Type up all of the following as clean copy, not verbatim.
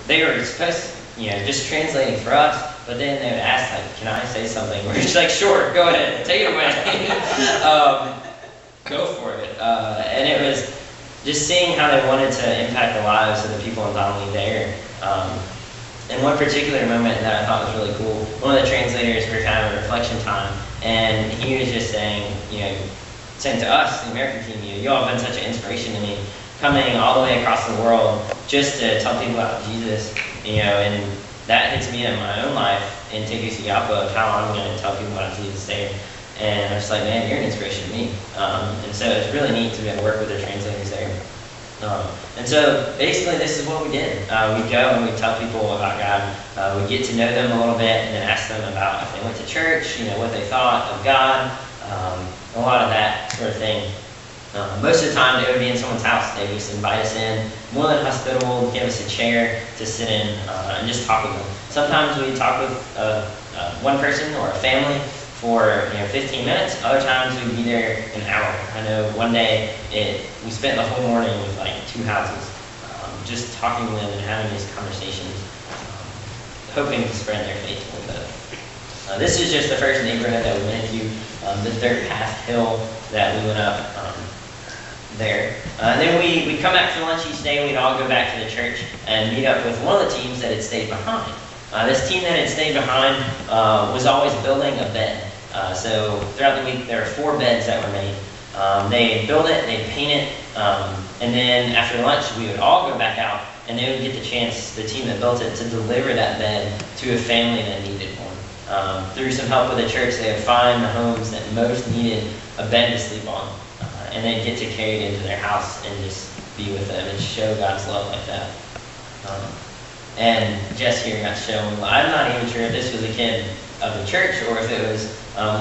they were supposed to, just translating for us, but then they would ask, like, can I say something? We're just like, sure, go ahead, take it away. Go for it. And it was just seeing how they wanted to impact the lives of the people involved there. In one particular moment that I thought was really cool, one of the translators were kind of a reflection time, and he was just saying, saying to us, the American team, you all have been such an inspiration to me, coming all the way across the world just to tell people about Jesus, and that hits me in my own life in Tegucigalpa of how I'm going to tell people about Jesus there. And I was like, man, you're an inspiration to me. And so it's really neat to be able to work with the translators there. And so basically this is what we did. We'd go and we'd tell people about God. We'd get to know them a little bit and then ask them about if they went to church, what they thought of God, a lot of that sort of thing. Most of the time they would be in someone's house. They would just invite us in, more than hospitable, give us a chair to sit in and just talk with them. Sometimes we'd talk with one person or a family for 15 minutes. Other times we'd be there an hour. I know one day we spent the whole morning with like 2 houses, just talking to them and having these conversations, hoping to spread their faith a little bit. This is just the first neighborhood that we went into, the dirt path hill that we went up there. And then we come back for lunch each day. We'd all go back to the church and meet up with one of the teams that had stayed behind. This team that had stayed behind was always building a bed. So throughout the week there were 4 beds that were made. They build it, they paint it, and then after lunch we would all go back out and they would get the chance, the team that built it, to deliver that bed to a family that needed one. Through some help with the church, they would find the homes that most needed a bed to sleep on. And they'd get to carry it into their house and just be with them and show God's love like that. And Jess here got shown, I'm not even sure if this was a kid of the church or if it was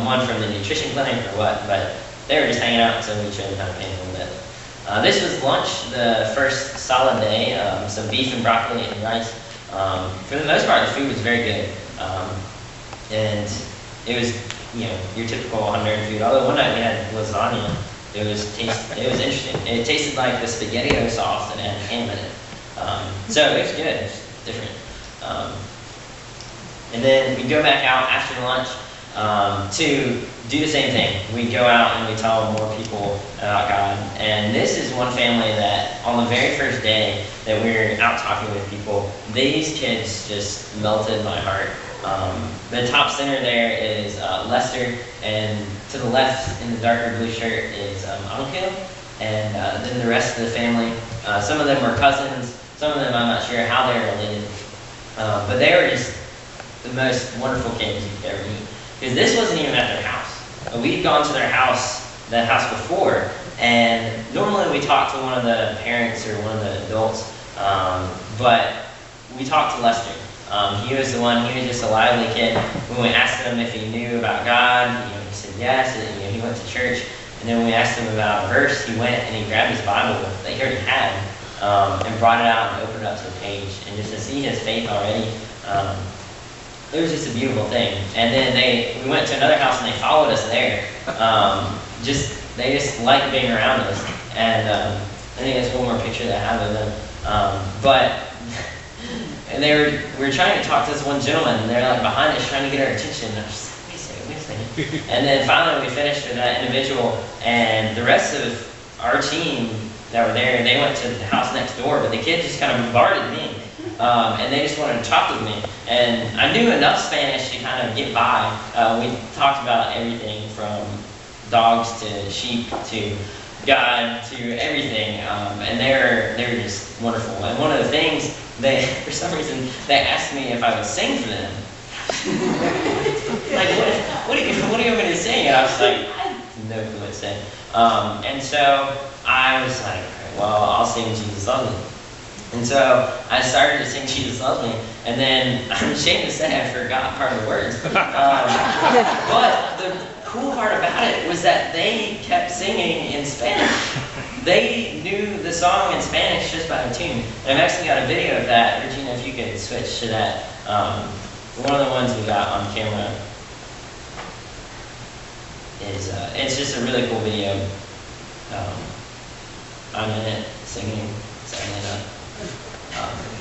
one from the nutrition clinic or what, but they were just hanging out, so we showed them how to paint a little bit. This was lunch, the first solid day, some beef and broccoli and rice. For the most part, the food was very good. And it was, your typical Honduran food, although one night we had lasagna. It was interesting. It tasted like the SpaghettiO sauce that had ham in it. So it was good. It was different. And then we'd go back out after lunch to do the same thing. We'd go out and we'd tell more people about God. And this is one family that on the very first day that we were out talking with people, these kids just melted my heart. The top center there is Lester, and to the left in the darker blue shirt is Uncle, and then the rest of the family. Some of them were cousins, some of them I'm not sure how they were related, but they were just the most wonderful kids you could ever meet. Because this wasn't even at their house. We'd gone to their house, the house before, and normally we talk to one of the parents or one of the adults, but we talked to Lester. He was the one, he was just a lively kid. When we asked him if he knew about God, he said yes, and, he went to church. And then when we asked him about a verse, he went and he grabbed his Bible that he already had, and brought it out and opened it up to the page. And just to see his faith already, it was just a beautiful thing. And then we went to another house and they followed us there. They just liked being around us. And I think that's one more picture that I have of them. And we were trying to talk to this one gentleman, and they're like behind us trying to get our attention. And I was just like, wait a second. And then finally we finished with that individual, and the rest of our team that were there, they went to the house next door, but the kid just kind of bombarded me. And they just wanted to talk with me. And I knew enough Spanish to kind of get by. We talked about everything from dogs to sheep to God to everything, and they were just wonderful. And one of the things, for some reason, they asked me if I would sing for them. Like, what do you want me to sing? And I was like, I have no clue what to say. And so I was like, well, I'll sing Jesus Loves Me. And so I started to sing Jesus Loves Me, and then I'm ashamed to say I forgot part of the words. But the cool part about it was that they kept singing in Spanish. They knew the song in Spanish just by the tune. And I've actually got a video of that. Regina, if you could switch to that. One of the ones we got on camera is, it's just a really cool video. I'm in it singing, sadly enough.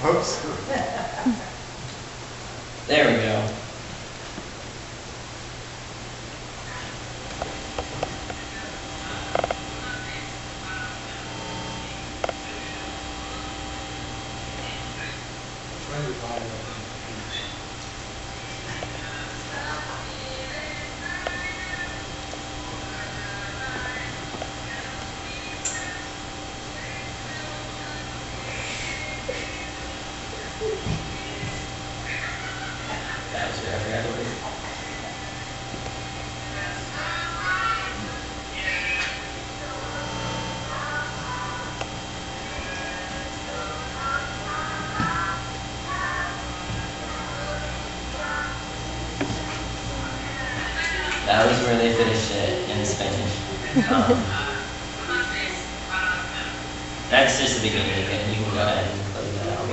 Hope so. There we go. That was your every other week. That was where they finished it in Spanish. That's just the beginning again. You can go ahead and close that out.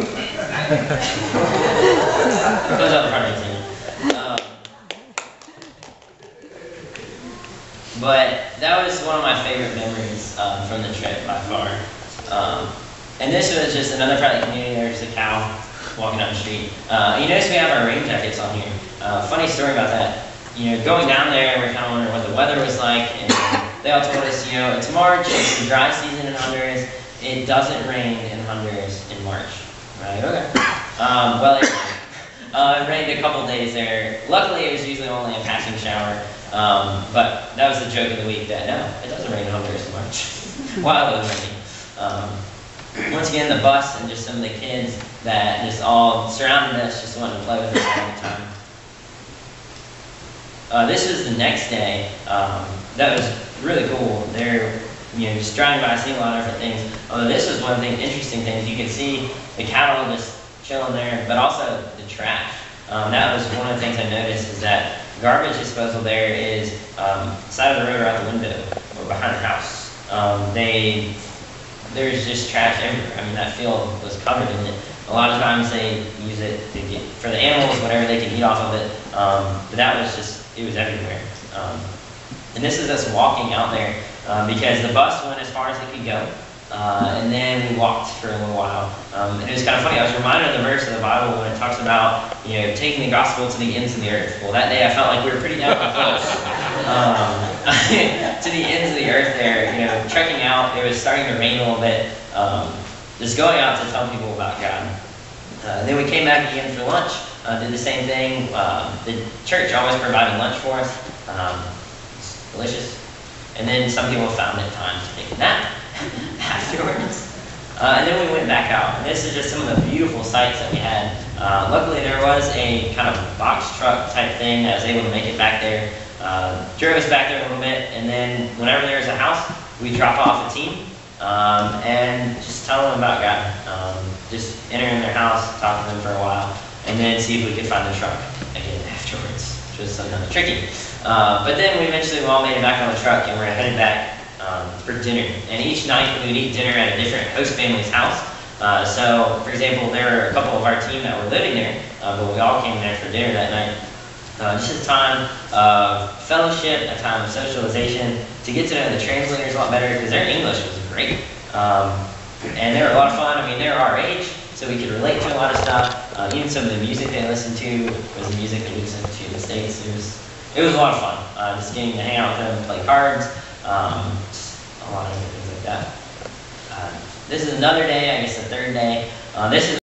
Close out the part of but that was one of my favorite memories from the trip by far. And this was just another part of the community. There's a cow walking down the street. You notice we have our rain jackets on here. Funny story about that. You know, going down there, we're kind of wondering what the weather was like, and they all told us, you know, it's March, it's the dry season in Honduras, it doesn't rain in Honduras in March. Right, okay. Well, it rained a couple days there. Luckily, it was usually only a passing shower, but that was the joke of the week, that no, it doesn't rain in Honduras in March, while it was raining. Once again, the bus and just some of the kids that just all surrounded us, just wanted to play with us all the time. This was the next day. That was really cool. They're, you know, just driving by, seeing a lot of different things. Although this was one of the interesting things. You can see the cattle just chilling there, but also the trash. That was one of the things I noticed, is that garbage disposal there is side of the road or out the window or behind the house. There's just trash everywhere. I mean, that field was covered in it. A lot of times they use it to get, for the animals, whatever they can eat off of it. But that was just, it was everywhere. And this is us walking out there because the bus went as far as it could go. And then we walked for a little while. And it was kind of funny. I was reminded of the verse in the Bible when it talks about, you know, taking the gospel to the ends of the earth. Well, that day I felt like we were pretty down close to the ends of the earth there. You know, trekking out. It was starting to rain a little bit. Just going out to tell people about God. Then we came back again for lunch. Did the same thing. The church always provided lunch for us. It's delicious. And then some people found it time to take a nap afterwards. And then we went back out. And this is just some of the beautiful sights that we had. Luckily, there was a kind of box truck type thing that was able to make it back there. Drove us back there a little bit. And then whenever there was a house, we drop off a team and just tell them about God. Just enter in their house, talk to them for a while, and then see if we could find the truck again afterwards, which was sometimes tricky. But then we eventually all made it back on the truck, and we're headed back for dinner. And each night we would eat dinner at a different host family's house. So, for example, there were a couple of our team that were living there, but we all came there for dinner that night. Just a time of fellowship, a time of socialization, to get to know the translators a lot better, because their English was great. And they were a lot of fun. I mean, they're our age, so we could relate to a lot of stuff. Even some of the music they listened to was the music that we listened to in the States. It was a lot of fun, just getting to hang out with them, play cards, just a lot of things like that. This is another day, I guess the third day. This is